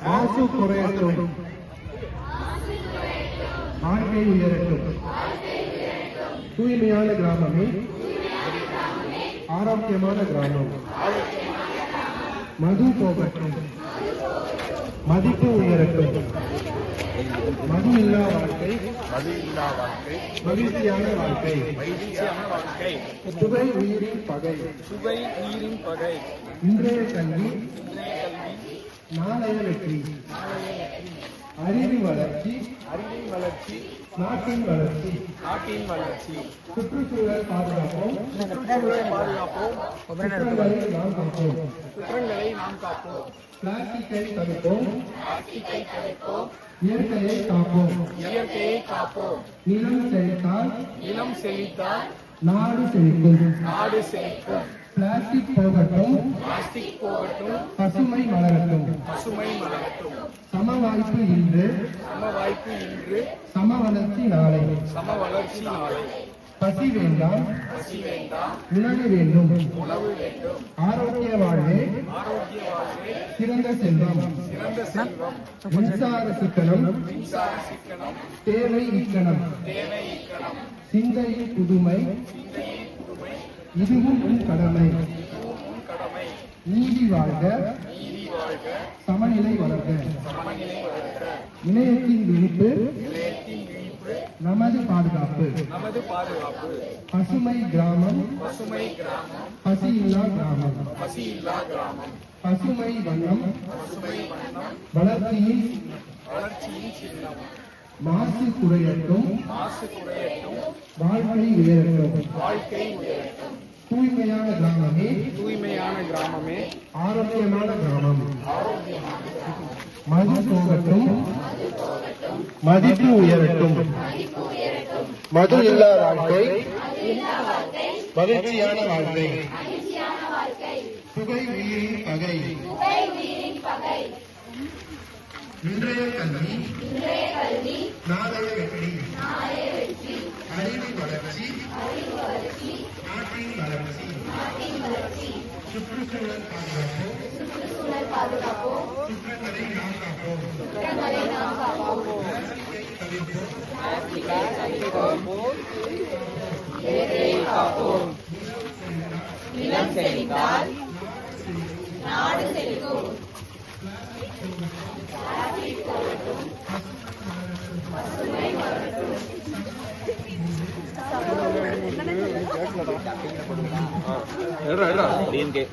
மாசு குறையட்டும், வாழ்க்கை உயரட்டும். தூய்மையான கிராமமே ஆரோக்கியமான கிராமம். மது போகட்டும், மதிப்பு உயரட்டும். மது இல்லா வாழ்க்கை மகிழ்ச்சியான வாழ்க்கை. சுவை உயிரின் பகை. இன்றைய கல்வி நாளைய வெற்றி. அறிவின் வளர்ச்சி நாட்டின் வளர்ச்சி. சுற்றுச்சூழல் பாதுகாப்போம், குற்றங்களை நாம் காப்போம். பிளாஸ்டிக்கை தடுப்போம், இயற்கையை காப்போம். நிலம் செழித்தால் நாடு செழிக்கும். பிளாஸ்டிக் போகட்டும், பசுமை மலரட்டும். சம வாய்ப்பு இன்று, சம வளர்ச்சி நாளை. பசி வேண்டாம், உணவு வேண்டும். ஆரோக்கிய வாழ்வே சிறந்த செல்வம். மின்சார சிக்கனம் தேவை இக்கணம். சிந்தையின் புதுமை இதுவும் உன் கடமை. நீதி வாழ்க, சமநிலை வளர்க. இணையத்தின் விழிப்பு நமது பாதுகாப்பு. பசுமை கிராமம் பசி இல்லா கிராமம். பசுமை வண்ணம் வளர்ச்சியின் மாசு குறையட்டும், வாழ்க்கை உயரட்டும். தூய்மையான கிராமமே ஆரோக்கியமான கிராமம். மது போகட்டும், மதிப்பு உயரட்டும். மது இல்லா வாழ்க்கை மகிழ்ச்சியான வாழ்க்கை. சுவை உயிரின் பகை. இன்றைய கல்வி நாளைய வெற்றி. அறிவின் வளர்ச்சி நாட்டின் வளர்ச்சி. சுற்றுச்சூழல் பாதுகாப்போம், குற்றங்களை நாம் காப்போம். நிலம் செழித்தால் நாடு செழிக்கும். டிஎம்கே